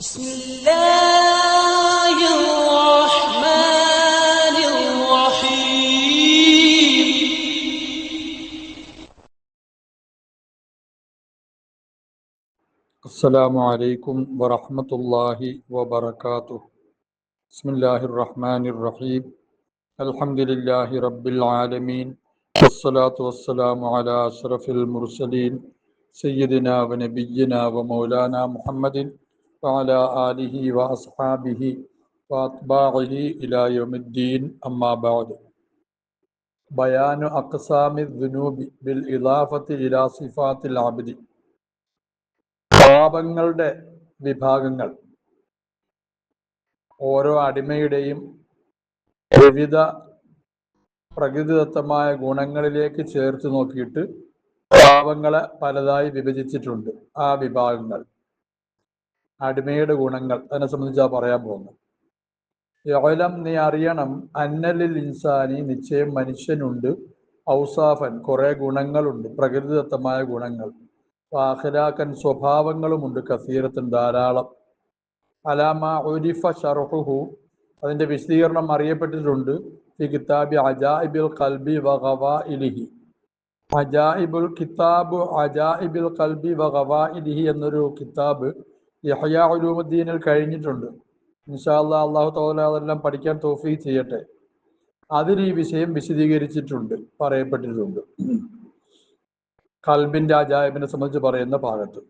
بسم الله الرحمن الرحيم. السلام عليكم ورحمة الله وبركاته. بسم الله الرحمن الرحيم. الحمد لله رب العالمين، والصلاة والسلام على أشرف المرسلين سيدنا ونبينا ومولانا محمد وعلى آله وأصحابه وأتباعه إلى يوم الدين. أما بعد. بيان أقسام الذنوب بالإضافة إلى صفات العبد. പാപങ്ങളുടെ വിഭാഗങ്ങൾ ഓരോ അടിമയുടെയും വിവിധ പ്രകൃതിദത്തമായ ഗുണങ്ങളിലേക്ക് ചേർത്ത് നോക്കിയിട്ട് പാപങ്ങളെ പലതായി വിഭജിച്ചിട്ടുണ്ട്. ആ വിഭാഗങ്ങൾ അടിമയുടെ ഗുണങ്ങൾ അതിനെ സംബന്ധിച്ചാണ് പറയാൻ പോകുന്നത്. യഅലം, നീ അറിയണം, അന്നലിൽ ഇൻസാനി, നിശ്ചയം മനുഷ്യനുണ്ട്, ഔസാഫൻ, കുറെ ഗുണങ്ങളുണ്ട്, പ്രകൃതിദത്തമായ ഗുണങ്ങൾ, വാഖിലാക്കൻ, സ്വഭാവങ്ങളുമുണ്ട്, കസീറത്തൻ, ധാരാളം, അലാമ ഉരിഫ ഷർഹുഹു, അതിൻ്റെ വിശദീകരണം അറിയപ്പെട്ടിട്ടുണ്ട്, ഈ കിതാബി അജായിബിൽ ഖൽബി വ ഖവാഇലിഹി, അജായിബുൽ കിതാബ് അജായിബിൽ ഖൽബി വ ഖവാഇലിഹി എന്നൊരു കിതാബ് യഹ്യാ ഉലൂമുദ്ദീനിൽ കഴിഞ്ഞിട്ടുണ്ട്. ഇൻഷാ അല്ലാഹ് അല്ലാഹു തആല അതെല്ലാം പഠിക്കാൻ തൗഫീഖ് ചെയ്യട്ടെ. അതിൽ ഈ വിഷയം വിശദീകരിച്ചിട്ടുണ്ട്, പറയപ്പെട്ടിട്ടുണ്ട്. ഖൽബിന്റെ അജായിബിനെ സംബന്ധിച്ച് പറയുന്ന ഭാഗത്ത്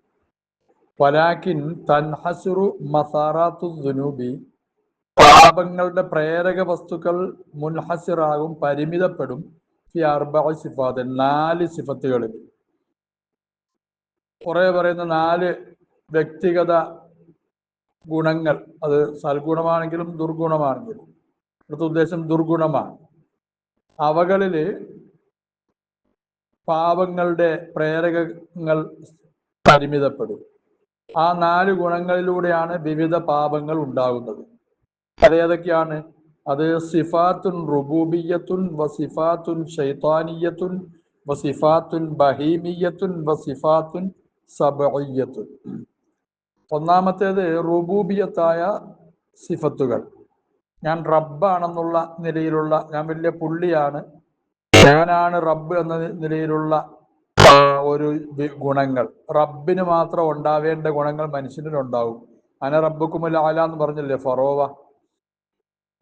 വലാകിൻ തൻഹസുറു മസാറാത്തു ദുനൂബി, പാപങ്ങളുടെ പ്രേരക വസ്തുക്കൾ മുൻഹസിറാകും, പരിമിതപ്പെടും, ഫി അർബഅ സിഫാത്ത്, 4 സിഫത്തുകളിൽ. കുറെ പറയുന്ന 4 വ്യക്തിഗത ഗുണങ്ങൾ, അത് സൽഗുണമാണെങ്കിലും ദുർഗുണമാണെങ്കിലും, ഇവിടുത്തെ ഉദ്ദേശം ദുർഗുണമാണ്. അവകളിൽ പാപങ്ങളുടെ പ്രേരകങ്ങൾ പരിമിതപ്പെടും. ആ 4 ഗുണങ്ങളിലൂടെയാണ് വിവിധ പാപങ്ങൾ ഉണ്ടാകുന്നത്. അതേതൊക്കെയാണ്? അത് സിഫാത്തുൻ റുബൂബിയ്യത്തുൻ വസിഫാത്തുൻ ശൈത്താനിയ്യത്തുൻ വസിഫാത്തുൻ ബഹീമിയ്യത്തുൻ വസിഫാത്തുൻ സബഇയ്യത്തുൻ. ഒന്നാമത്തേത് റുബൂബിയത്തായ സിഫത്തുകൾ. ഞാൻ റബ്ബാണെന്നുള്ള നിലയിലുള്ള, ഞാൻ വലിയ പുള്ളിയാണ്, ഞാനാണ് റബ്ബ് എന്ന നിലയിലുള്ള ഒരു ഗുണങ്ങൾ. റബ്ബിന് മാത്രം ഉണ്ടാവേണ്ട ഗുണങ്ങൾ മനുഷ്യനിലുണ്ടാവും. അന റബ്ബുക്കുമുൽ അഅല എന്ന് പറഞ്ഞില്ലേ ഫറോവ.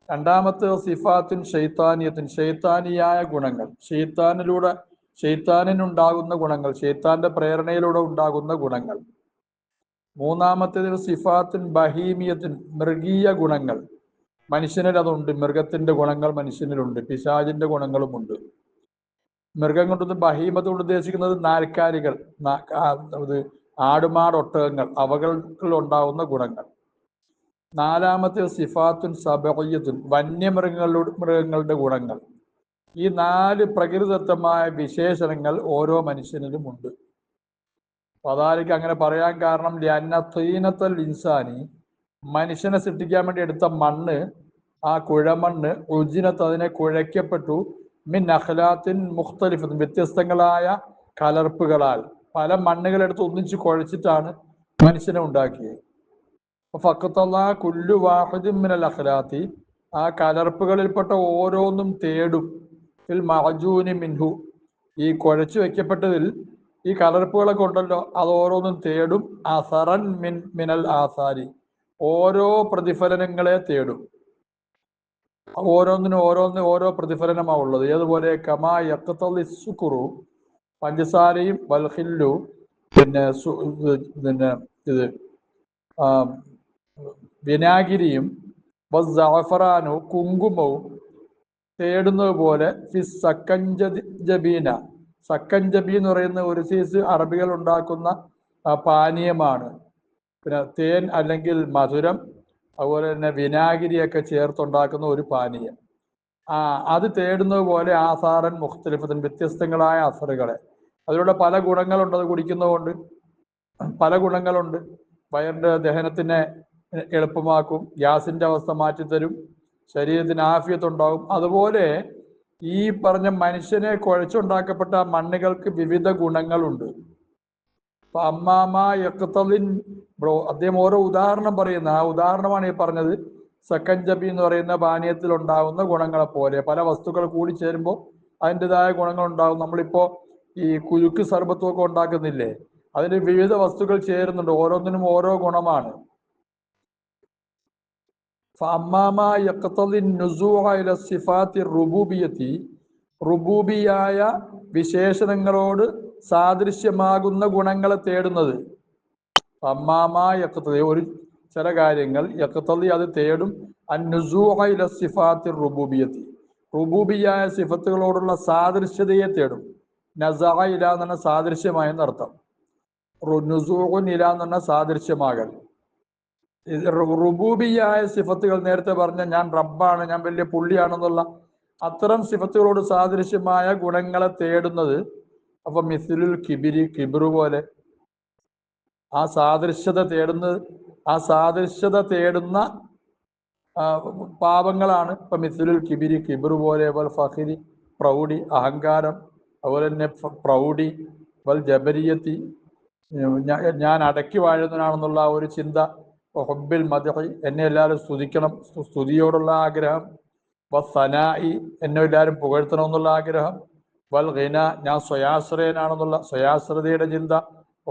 രണ്ടാമത്തെ സിഫാത്തുൻ ഷൈത്താനിയത്തുൻ, ഷൈത്താനിയായ ഗുണങ്ങൾ, ഷൈത്താനിനുണ്ടാകുന്ന ഗുണങ്ങൾ, ഷൈത്താന്റെ പ്രേരണയിലൂടെ ഉണ്ടാകുന്ന ഗുണങ്ങൾ. മൂന്നാമത്തേത് സിഫാത്തുൻ ബഹീമിയത്തുൻ, മൃഗീയ ഗുണങ്ങൾ. മനുഷ്യനിൽ അതുണ്ട്, മൃഗത്തിന്റെ ഗുണങ്ങൾ മനുഷ്യനിലുണ്ട്, പിശാചിന്റെ ഗുണങ്ങളുമുണ്ട്. മൃഗം കൊണ്ടൊന്ന് ബഹീമത്ത് കൊണ്ട് ഉദ്ദേശിക്കുന്നത് നാൽക്കാലികൾ, ആടുമാടൊട്ടകങ്ങൾ, അവകളിൽ ഉണ്ടാകുന്ന ഗുണങ്ങൾ. നാലാമത്തെ സിഫാത്തുൻ സബഇയ്യത്തുൻ, മൃഗങ്ങളുടെ ഗുണങ്ങൾ. ഈ 4 പ്രകൃതിദത്തമായ വിശേഷണങ്ങൾ ഓരോ മനുഷ്യനിലുമുണ്ട്. അതായിരിക്കും അങ്ങനെ പറയാൻ കാരണം, ലിഅന്ന തീനത്തൽ ഇൻസാനി, മനുഷ്യനെ സൃഷ്ടിക്കാൻ വേണ്ടി എടുത്ത മണ്ണ്, ആ കുഴമണ്ണ്, ഉജിനത്ത്, അതിനെ കുഴയ്ക്കപ്പെട്ടു, മിൻ അഖ്ലാത്തിൻ മുഖ്തലിഫത്തിൻ, വ്യത്യസ്തങ്ങളായ കലർപ്പുകളാൽ. പല മണ്ണുകളെടുത്ത് ഒന്നിച്ച് കുഴച്ചിട്ടാണ് മനുഷ്യനെ ഉണ്ടാക്കിയത്. ഫഖത്തല്ലാ കുല്ലു വാഹിദിൻ മിനൽ അഖ്ലാത്തി, ആ കലർപ്പുകളിൽപ്പെട്ട ഓരോന്നും തേടും, ഫിൽ മഅജൂനി മിൻഹു, ഈ കുഴച്ചു വെക്കപ്പെട്ടതിൽ ഈ കലർപ്പുകളൊക്കെ ഉണ്ടല്ലോ, അത് ഓരോന്നും തേടും, അസറൻ മിനൽ ആസാരി, ഓരോ പ്രതിഫലനങ്ങളെ തേടും. ഓരോന്നിനും ഓരോ പ്രതിഫലനമാണ് ഉള്ളത്. ഏതുപോലെ കമാ യഖ്തലി സുക്റു, പഞ്ചസാരയും, വൽഖില്ലു, പിന്നെ ഇത് വിനാഗിരിയും, വസ്സഅഫറാനു, കുങ്കുമവും തേടുന്നത് പോലെ, ഫിസ് സക്കഞ്ചബീന, സക്കഞ്ചബി എന്ന് പറയുന്ന ഒരു സൈസ് അറബികൾ ഉണ്ടാക്കുന്ന പാനീയമാണ്. പിന്നെ തേൻ അല്ലെങ്കിൽ മധുരം, അതുപോലെ തന്നെ വിനാഗിരിയൊക്കെ ചേർത്തുണ്ടാക്കുന്ന ഒരു പാനീയം. അത് തേടുന്നത് പോലെ ആസാറൻ മുഖ്തലിഫത്തിൻ, വ്യത്യസ്തങ്ങളായ അസറുകളെ. അതിലൂടെ പല ഗുണങ്ങളുണ്ട്. അത് കുടിക്കുന്നതുകൊണ്ട് പല ഗുണങ്ങളുണ്ട്. വയറിൻ്റെ ദഹനത്തിനെ എളുപ്പമാക്കും, ഗ്യാസിന്റെ അവസ്ഥ മാറ്റിത്തരും, ശരീരത്തിന് ആഫിയത്തുണ്ടാകും. അതുപോലെ ഈ പറഞ്ഞ മനുഷ്യനെ കുഴച്ചുണ്ടാക്കപ്പെട്ട മണ്ണുകൾക്ക് വിവിധ ഗുണങ്ങളുണ്ട്. ബ്രോ അദ്ദേഹം ഓരോ ഉദാഹരണം പറയുന്ന ആ ഉദാഹരണമാണ് ഈ പറഞ്ഞത്. സക്കഞ്ചബി എന്ന് പറയുന്ന പാനീയത്തിൽ ഉണ്ടാകുന്ന ഗുണങ്ങളെ പോലെ പല വസ്തുക്കൾ കൂടി ചേരുമ്പോൾ അതിൻ്റെതായ ഗുണങ്ങൾ ഉണ്ടാകും. നമ്മളിപ്പോ ഈ കുലുക്ക് സർബത്തും ഒക്കെ ഉണ്ടാക്കുന്നില്ലേ, അതിന് വിവിധ വസ്തുക്കൾ ചേരുന്നുണ്ട്, ഓരോന്നിനും ഓരോ ഗുണമാണ്. റുബൂബിയായ വിശേഷണങ്ങളോട് സാദൃശ്യമാകുന്ന ഗുണങ്ങളെ തേടുന്നത്. ഒരു ചില കാര്യങ്ങൾ യഖ്തദി അത് തേടും റുബൂബിയത്തി, റുബൂബിയായ സിഫത്തുകളോടുള്ള സാദൃശ്യതയെ തേടും. നസഅ ഇല എന്ന് പറഞ്ഞ സാദൃശ്യമായെന്നർത്ഥം. നുസൂഉൻ ഇല എന്ന് പറഞ്ഞ സാദൃശ്യമാകൽ. റുബൂബിയായ സിഫത്തുകൾ നേരത്തെ പറഞ്ഞ ഞാൻ റബ്ബാണ്, ഞാൻ വലിയ പുള്ളിയാണെന്നുള്ള അത്തരം സിഫത്തുകളോട് സാദൃശ്യമായ ഗുണങ്ങളെ തേടുന്നത്. അപ്പൊ മിസ്ലുൽ കിബിരി, കിബിറു പോലെ ആ സാദൃശ്യത തേടുന്ന പാപങ്ങളാണ്. ഇപ്പൊ മിസ്ലുൽ കിബിരി, കിബിറു പോലെ, വൽ ഫഖിരി, പ്രൗഢി, അഹങ്കാരം, അതുപോലെ തന്നെ പ്രൗഢി, വൽ ജബരിയത്തി, ഞാൻ അടക്കി വാഴുന്നവനാണെന്നുള്ള ഒരു ചിന്ത, ഹുബ്ബിൽ മദ്ഹി, എന്നെ എല്ലാവരും സ്തുതിക്കണം, സ്തുതിയോടുള്ള ആഗ്രഹം, വസ്സനാഇ, എന്നെ എല്ലാവരും പുകഴ്ത്തണമെന്നുള്ള ആഗ്രഹം, വൽ ഗിന, ഞാൻ സ്വയാശ്രയനാണെന്നുള്ള സ്വയാശ്രതയുടെ ചിന്ത,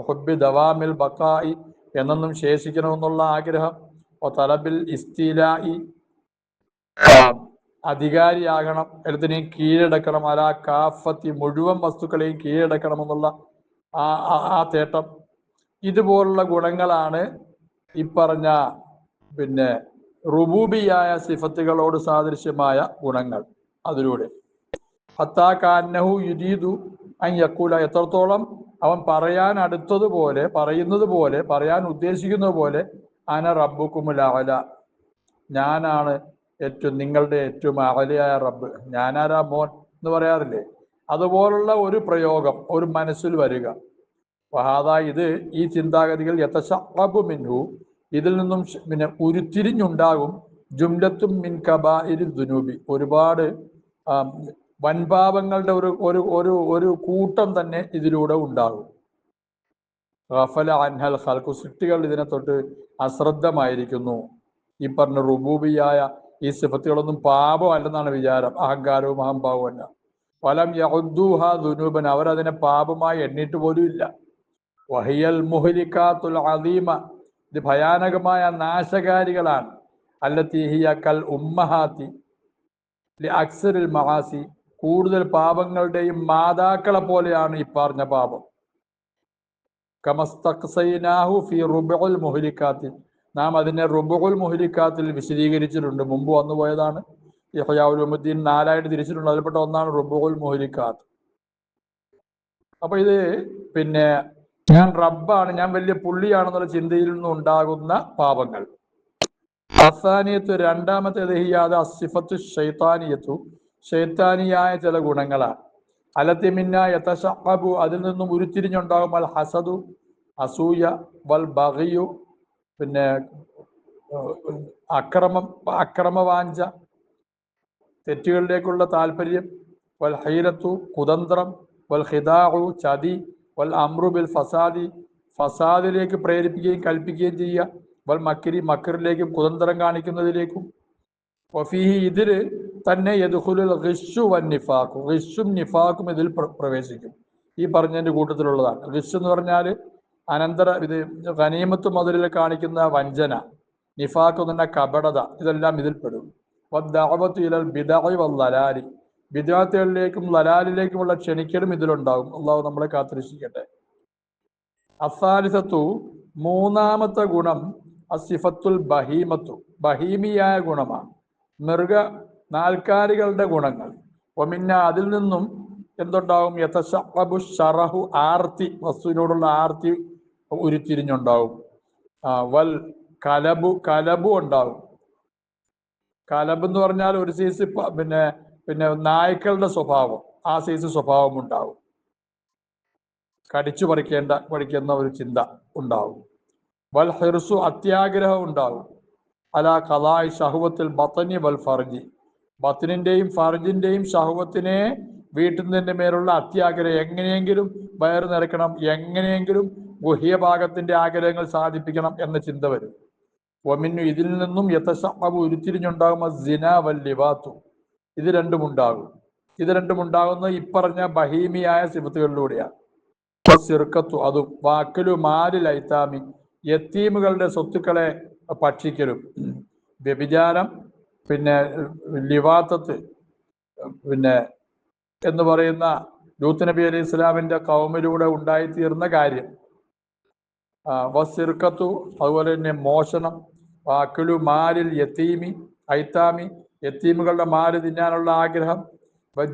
ഹുബ്ബി ദവാമിൽ ബഖായി, എന്നെന്നും ശേഷിക്കണമെന്നുള്ള ആഗ്രഹം, തലബിൽ ഇസ്തിലായി, അധികാരിയാകണം, എല്ലാത്തിനെയും കീഴടക്കണം, അലാ കാഫത്തി, മുഴുവൻ വസ്തുക്കളെയും കീഴടക്കണമെന്നുള്ള ആ തേട്ടം. ഇതുപോലുള്ള ഗുണങ്ങളാണ് ഈ പറഞ്ഞ റുബൂബിയായ സിഫത്തുകളോട് സാദൃശ്യമായ ഗുണങ്ങൾ. അതിലൂടെ ഹത്താ കാന്നഹു യുരീദു അൻ യഖൂല, എത്രത്തോളം അവൻ പറയാൻ അടുത്തതുപോലെ, പറയുന്നത് പോലെ, പറയാൻ ഉദ്ദേശിക്കുന്നത് പോലെ, അന റബ്ബുക്കുമുൽ അഅല, ഞാനാണ് നിങ്ങളുടെ ഏറ്റവും അഅലയായ റബ്ബ്, ഞാനാരാ മോൻ എന്ന് പറയാറില്ലേ, അതുപോലുള്ള ഒരു പ്രയോഗം ഒരു മനസ്സിൽ വരിക. വഹാദാ, ഇത് ഈ ചിന്താഗതികൾ യതശഅബു മിൻഹു, ഇതിൽ നിന്നും ഉരുത്തിരിഞ്ഞുണ്ടാകും, ജുംലത്തും മിൻ കബാഇരി ദുനൂബി, ഒരുപാട് വൻപാപങ്ങളുടെ ഒരു കൂട്ടം തന്നെ ഇതിലൂടെ ഉണ്ടാകും. ഗഫല അൻഹൽ ഖൽഖു, സൃഷ്ടികൾ ഇതിനെ തൊട്ട് അശ്രദ്ധമായിരിക്കുന്നു. ഈ പറഞ്ഞ റുബൂബിയായ ഈ സിഫത്തുകളൊന്നും പാപമല്ലെന്നാണ് വിചാരം, അഹങ്കാരവും അഹംഭാവവും അല്ല. വലം യഉദ്ദൂഹ ദുനൂബൻ, അവരതിനെ പാപമായി എണ്ണിട്ട് പോലും ഇല്ല. വഹിയൽ മുഹ്ലികാത്തുൽ അദീമ, ഇത് ഭയാനകമായ നാശകാരികളാണ്. അല്ലത്തി ഹിയ കൽ ഉമ്മഹാത്തി ലി അക്സറിൽ മഹാസി, കൂടുതൽ പാപങ്ങളുടെയും മാതാക്കളെ പോലെയാണ് ഈ പറഞ്ഞ പാപം. കമസ്തഖ്സൈനാഹു ഫി റുബഉൽ മുഹ്ലികാത്തി, നാം അതിനെ റുബഉൽ മുഹ്ലികാത്തിൽ വിശദീകരിച്ചിട്ടുണ്ട്, മുമ്പ് വന്നു പോയതാണ്. ഇഹ്യാ ഉലൂമുദ്ദീൻ 4 തിരിച്ചിട്ടുണ്ട്, അതിൽപ്പെട്ട ഒന്നാണ് റുബഉൽ മുഹ്ലികാത്ത്. അപ്പൊ ഇത് ഞാൻ റബ്ബാണ്, ഞാൻ വലിയ പുള്ളിയാണെന്നുള്ള ചിന്തയിൽ നിന്നുണ്ടാകുന്ന പാപങ്ങൾ. അസാനിയത്ത്, രണ്ടാമത്തേത് ഹിയാദ അസിഫത്തു ശൈത്താനിയത്തു, ശൈത്താനിയായ ചില ഗുണങ്ങളാണ്. അലത്തിമിന്ന യതശഅബു, അതിൽ നിന്നും ഉരുത്തിരിഞ്ഞുണ്ടാകും, അൽ ഹസദു, അസൂയ, വൽ ബഗിയു, അക്രമവാഞ്ച, തെറ്റുകളിലേക്കുള്ള താല്പര്യം, വൽ ഹൈലത്തു, കുതന്ത്രം, വൽ ഖിദാഉ, ചതി, വൽ അമ്രു ബിൽ ഫസാദി, ഫസാദിലേക്ക് പ്രേരിപ്പിക്കുകയും കൽപ്പിക്കുകയും ചെയ്യുക, വൽ മക്രി, മക്രിലേക്കും കുതന്ത്രം കാണിക്കുന്നതിലേക്കും. വഫീഹി, ഇതിൽ തന്നെ യദ്ഖുലുൽ ഗിശ്ശു വൻ നിഫാഖു, ഗിശ്ശും നിഫാഖും ഇതിൽ പ്രവേശിക്കും. ഈ പറഞ്ഞതിൻ്റെ കൂട്ടത്തിലുള്ളതാണ്. ഗിശ് എന്ന് പറഞ്ഞാൽ ഇത് ഗനീമത്ത് മുതലിൽ കാണിക്കുന്ന വഞ്ചന, നിഫാഖ് എന്ന് പറഞ്ഞാൽ കപടത, ഇതെല്ലാം ഇതിൽപ്പെടും. വദ്ദഅവതു ഇലൽ ബിദ്അഇ വൽ ലലാലി, ബിദ്അത്തുകളിലേക്കും ലലാലിലേക്കുമുള്ള ക്ഷണിക്കലും ഇതിലുണ്ടാകും. അള്ളാഹു നമ്മളെ കാത്തിരക്ഷിക്കട്ടെ. അസാലിസത്തു, മൂന്നാമത്തെ ഗുണം അസിഫത്തുൽ ബഹീമത്തു, ബഹീമിയായ ഗുണമാണ്, മൃഗ നാൽക്കാലികളുടെ ഗുണങ്ങൾ. ഒമിന്ന, അതിൽ നിന്നും എന്തുണ്ടാകും, യതശഅബു ശറഹു, ആർത്തി, വസ്തുവിനോടുള്ള ആർത്തി ഉരുത്തിരിഞ്ഞുണ്ടാകും. വൽ കലബു ഉണ്ടാകും. കലബ് എന്ന് പറഞ്ഞാൽ ഒരു സൈസ് നായ്ക്കളുടെ സ്വഭാവം, ആ സൈസ് സ്വഭാവം ഉണ്ടാവും. കടിച്ചു പഠിക്കുന്ന ഒരു ചിന്ത ഉണ്ടാവും. വൽ ഹിർസു, അത്യാഗ്രഹം ഉണ്ടാവും. അലാ ഖളാഇ ശഹവത്തിൽ ബത്നി വൽ ഫർജി, ബത്നിന്റെയും ഫർജിന്റെയും ശഹവത്തിനെ വീട്ടുന്നതിൻ്റെ മേലുള്ള അത്യാഗ്രഹം, എങ്ങനെയെങ്കിലും വയറ് നിറയ്ക്കണം, എങ്ങനെയെങ്കിലും ഗുഹ്യഭാഗത്തിന്റെ ആഗ്രഹങ്ങൾ സാധിപ്പിക്കണം എന്ന ചിന്ത വരും. ഒമിന്നു ഇതിൽ നിന്നും യതശഅബു ഉരുത്തിരിഞ്ഞുണ്ടാകുന്ന സിന വൽ ലിവാത്തു, ഇത് രണ്ടും ഉണ്ടാകും. ഇത് രണ്ടും ഉണ്ടാകുന്നത് ഇപ്പറഞ്ഞ ബഹീമിയായ സിഫത്തുകളിലൂടെയാണ്. സിർക്കത്തു, അതും വാക്കലു മാലിൽ ഐത്താമി, യത്തീമുകളുടെ സ്വത്തുക്കളെ ഭക്ഷിക്കലും, വ്യഭിചാരം, പിന്നെ ലിവാത്തത്ത്, പിന്നെ എന്ന് പറയുന്ന ലൂത്ത് നബി അലൈഹി ഇസ്ലാമിന്റെ കൗമിലൂടെ ഉണ്ടായിത്തീർന്ന കാര്യം. വസിർക്കത്തു, അതുപോലെ തന്നെ മോഷണം, വാക്കുലു മാലിൽ യത്തീമി ഐത്താമി, യത്തീമുകളുടെ മാല് തിന്നാനുള്ള ആഗ്രഹം,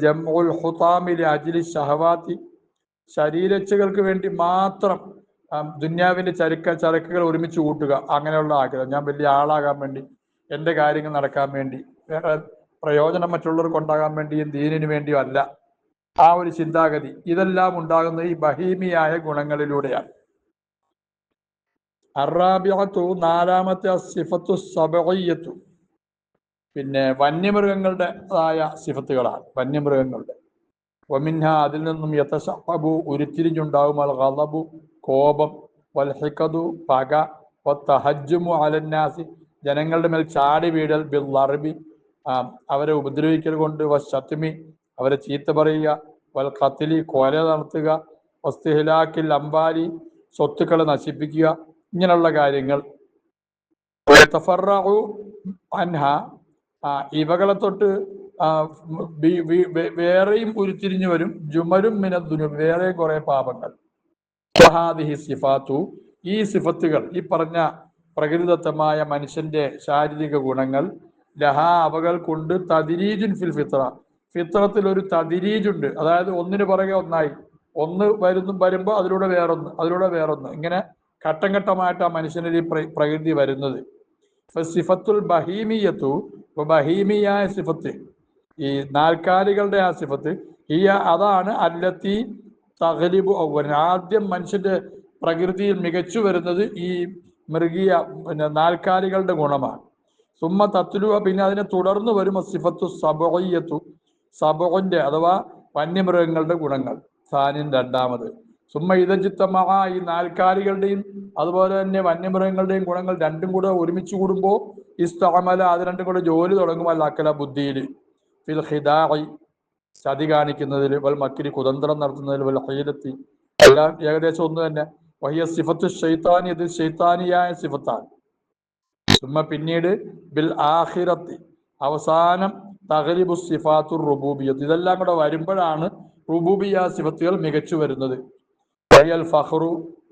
ജംഉൽ ഹുതാമിൽ അജ്ലി ഷഹവാത്തി, ശരീരച്ചകൾക്ക് വേണ്ടി മാത്രം ദുന്യാവിന്റെ ചരക്കുകൾ ഒരുമിച്ച് കൂട്ടുക, അങ്ങനെയുള്ള ആഗ്രഹം. ഞാൻ വലിയ ആളാകാൻ വേണ്ടി, എൻ്റെ കാര്യങ്ങൾ നടക്കാൻ വേണ്ടി, വേറെ പ്രയോജനം മറ്റുള്ളവർക്ക് ഉണ്ടാകാൻ വേണ്ടിയും ദീനിനു വേണ്ടിയും അല്ല, ആ ഒരു ചിന്താഗതി. ഇതെല്ലാം ഉണ്ടാകുന്നത് ഈ ബഹീമിയായ ഗുണങ്ങളിലൂടെയാണ്. അറാബിയത്തു, നാലാമത്തെ സിഫത്തു സബഇയ്യത്തു, പിന്നെ വന്യമൃഗങ്ങളുടേതായ സിഫത്തുകളാണ്. വന്യമൃഗങ്ങളുടെ വമിൻഹ, അതിൽ നിന്നും യതശഅബു ഉരുത്തിരിഞ്ഞുണ്ടാകും അൽ ഗളബു, കോപം, വൽ ഹിഖദു, പക, വത്തഹജ്ജുമു അലന്നാസി, ജനങ്ങളുടെ മേൽ ചാടി വീഴൽ, ബിൽ ലർബി, അവരെ ഉപദ്രവിക്കൽ കൊണ്ട്, വശത്മി, അവരെ ചീത്ത പറയുക, വൽ ഖത്ലി, കൊല നടത്തുക, വസ്തിഹ്ലാക്കിൽ അംബാലി, സ്വത്തുക്കളെ നശിപ്പിക്കുക, ഇങ്ങനെയുള്ള കാര്യങ്ങൾ. തഫറഉ അൻഹ, ഇവകളെ തൊട്ട് വേറെയും ഉരുത്തിരിഞ്ഞു വരും. ജുമലും മിനദ്ദുനൂബ്, വേറെ കുറെ പാപങ്ങൾ. വഹാദിഹി സിഫാത്തു, ഈ സിഫത്തുകൾ, ഈ പറഞ്ഞ പ്രകൃതിദത്തമായ മനുഷ്യന്റെ ശാരീരിക ഗുണങ്ങൾ, ലഹാ, അവകൾ കൊണ്ട്, തദ്രീജുൻ ഫിൽ ഫിത്ര, ഫിത്രത്തിൽ ഒരു തദ്രീജുണ്ട്. അതായത് ഒന്നിനു പുറകെ ഒന്നായി, ഒന്ന് വരുമ്പോൾ അതിലൂടെ വേറൊന്ന്, അതിലൂടെ വേറൊന്ന്, ഇങ്ങനെ ഘട്ടം ഘട്ടമായിട്ട് ആ മനുഷ്യന്റെ ഈ പ്രകൃതി വരുന്നത്. സിഫത്തുൽ ബഹീമിയത്തു, ബഹീമിയായ സിഫത്ത്, ഈ നാൽക്കാലികളുടെ ആ സിഫത്ത്, അതാണ് അല്ലത്തി തഗ്ലിബു അവ്വൽ, ആദ്യം മനുഷ്യന്റെ പ്രകൃതിയിൽ മികച്ചു വരുന്നത് ഈ മൃഗീയ, പിന്നെ നാൽക്കാലികളുടെ ഗുണമാണ്. സുമ്മ തത്ലുവ, പിന്നെ അതിനെ തുടർന്ന് വരും സിഫത്തു സബഇയ്യത്തു, സബഇന്റെ അഥവാ വന്യമൃഗങ്ങളുടെ ഗുണങ്ങൾ, സാനിൻ രണ്ടാമത്. സുമ്മ ഇദജിത്തമഅ, ഈ നാൽക്കാലികളുടെയും അതുപോലെ തന്നെ വന്യമൃഗങ്ങളുടെയും ഗുണങ്ങൾ രണ്ടും കൂടെ ഒരുമിച്ച് കൂടുമ്പോൾ ഇസ്തഅമല, അത് രണ്ടും കൂടെ ജോലി തുടങ്ങും, അക്കല ബുദ്ധിയിൽ, ഫിൽ ഖിദാഇ, ചതി കാണിക്കുന്നതിൽ, വൽ മക്രി, കുതന്ത്രം നടത്തുന്നതിൽ, വൽ ഹീലത്തി, എല്ലാം ഏകദേശം ഒന്ന് തന്നെ. വഹിയ സിഫത്തു ശൈത്താനി, ഇത് ശൈത്താനിയായ സിഫത്താണ്. സുമ്മ, പിന്നീട് ബിൽ ആഖിറത്തി, അവസാനം തഗ്ലിബു സിഫാത്തു റുബൂബിയ്യത്ത്, ഇതെല്ലാം കൂടെ വരുമ്പോഴാണ് റുബൂബിയ്യ സിഫത്തുകൾ മികച്ചു വരുന്നത്. വഹിയൽ ഫഖ്റു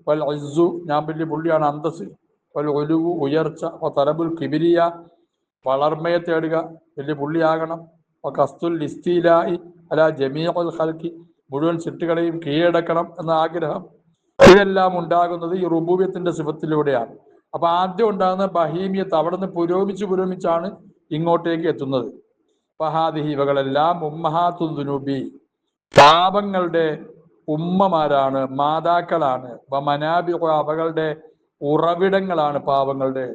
വൽ ഇസ്സു, ഞാൻ വലിയ പുള്ളിയാണ്, അന്തസ്, വൽ ഉലുവു, ഉയർച്ച, തലബുൽ കിബിരിയ, വളർമയെ തേടുക, വലിയ പുള്ളിയാകണം, കസ്തുൽ ഇസ്തിലാഇ അലാ ജമീഉൽ ഖൽഖി, മുഴുവൻ സിട്ടുകളെയും കീഴടക്കണം എന്ന ആഗ്രഹം. ഇതെല്ലാം ഉണ്ടാകുന്നത് ഈ റുബൂബിയത്തിന്റെ സിഫത്തിലൂടെയാണ്. അപ്പൊ ആദ്യം ഉണ്ടാകുന്ന ബഹീമിയത്ത് അവിടെ നിന്ന് പുരോഗമിച്ചാണ് ഇങ്ങോട്ടേക്ക് എത്തുന്നത്. ഫഹാദിഹി, ഇവകളെല്ലാം ഉമ്മഹാത്തു ദുനൂബി, പാപങ്ങളുടെ ഉമ്മമാരാണ്, മാതാക്കളാണ്. വമനാബിഉ, അവകളുടെ ഉറവിടങ്ങളാണ് പാപങ്ങളുടെ.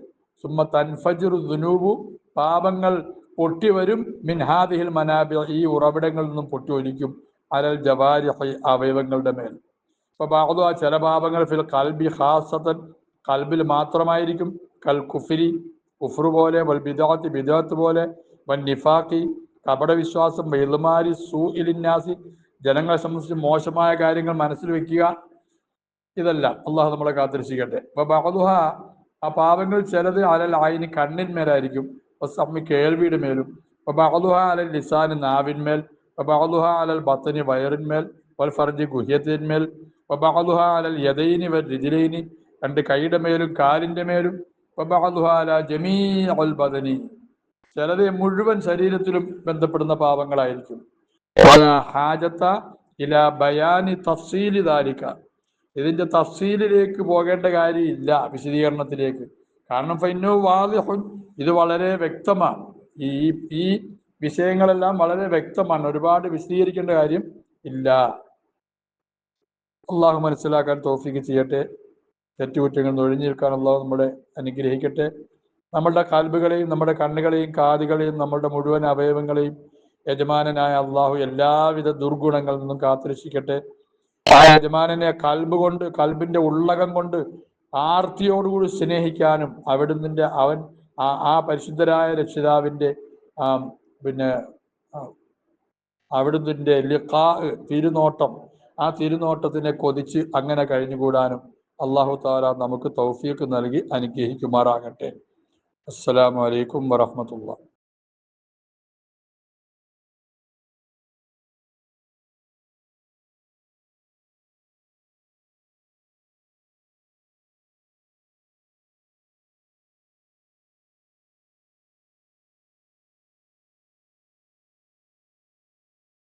സുമ്മ തൻഫജിറു ദുനൂബു, പാപങ്ങൾ പൊട്ടിവരും, മിൻഹാദിഹിൽ മനാബിഉ, ഈ ഉറവിടങ്ങളിൽ നിന്നും പൊട്ടി ഒലിക്കും, അലൽ ജവാരിഹി, അവയവങ്ങളുടെ മേൽ. അപ്പൊ ബാദു, ചില പാപങ്ങൾ ഫിൽ ഖൽബി ഖാസത്തൻ, ഖൽബിൽ മാത്രമായിരിക്കും, കൽ കുഫ്രി, കുഫ്ർ പോലെ, വൽ ബിദ്അത്തി, ബിദ്അത്ത് പോലെ, വൻ നിഫാഖി, കപട വിശ്വാസം, വഇൽമാരി സൂഇലിന്നാസി, ജനങ്ങളെ സംബന്ധിച്ച് മോശമായ കാര്യങ്ങൾ മനസ്സിൽ വെക്കുക, ഇതെല്ലാം. അള്ളാഹു നമ്മളെ കാത്തിരക്ഷിക്കട്ടെ. അപ്പൊ ബഅദുഹ, ആ പാപങ്ങൾ ചിലത് അലൽ ഐനി, കണ്ണിന്മേലായിരിക്കും, വസ്സമ്മി, കേൾവിയുടെ മേലും, ബഅദുഹ അലൽ ലിസാനി, നാവിന്മേൽ, ബഅദുഹ അലൽ ബത്നി, വയറിന്മേൽ, വൽ ഫർജി, ഗുഹ്യത്തിന്മേൽ, ബഅദുഹ അലൽ യദൈനി വൽ റിജ്ലൈനി, രണ്ട് കൈയുടെ മേലും കാലിന്റെ മേലും, ബഅദുഹ അലാ ജമീഉൽ ബദനി, ചിലത് മുഴുവൻ ശരീരത്തിലും ബന്ധപ്പെടുന്ന പാപങ്ങളായിരിക്കും. ഹാജത്ത ഇലാ ബയാനി തഫ്സീലി ദാലിക, ഇതിന്റെ തഫ്സീലിലേക്ക് പോകേണ്ട കാര്യമില്ല, വിശദീകരണത്തിലേക്ക്. കാരണം ഫൈനു വാദിഹുൻ, ഇത് വളരെ വ്യക്തമാണ്. ഈ വിഷയങ്ങളെല്ലാം വളരെ വ്യക്തമാണ്, ഒരുപാട് വിശദീകരിക്കേണ്ട കാര്യം ഇല്ല. അള്ളാഹു മനസ്സിലാക്കാൻ തൗഫീഖ് ചെയ്യട്ടെ. തെറ്റുകുറ്റങ്ങൾ ഒഴിഞ്ഞു നിൽക്കാൻ അള്ളാഹു നമ്മളെ അനുഗ്രഹിക്കട്ടെ. നമ്മളുടെ കൽബുകളെയും നമ്മുടെ കണ്ണുകളെയും കാതുകളെയും നമ്മളുടെ മുഴുവൻ അവയവങ്ങളെയും യജമാനനായ അള്ളാഹു എല്ലാവിധ ദുർഗുണങ്ങളിൽ നിന്നും കാത്തുരക്ഷിക്കട്ടെ. ആ യജമാനനെ കൽബിന്റെ ഉള്ളകം കൊണ്ട് ആർത്തിയോടുകൂടി സ്നേഹിക്കാനും ആ പരിശുദ്ധരായ രക്ഷിതാവിന്റെ പിന്നെ അവിടുത്തെ ലിഖാ തിരുനോട്ടം, ആ തിരുനോട്ടത്തിനെ കൊതിച്ച് അങ്ങനെ കഴിഞ്ഞുകൂടാനും അല്ലാഹു തആല നമുക്ക് തൗഫീഖ് നൽകി അനുഗ്രഹിക്കുമാറാകട്ടെ. അസ്സലാമു അലൈക്കും വറഹ്മത്തുള്ളാഹി.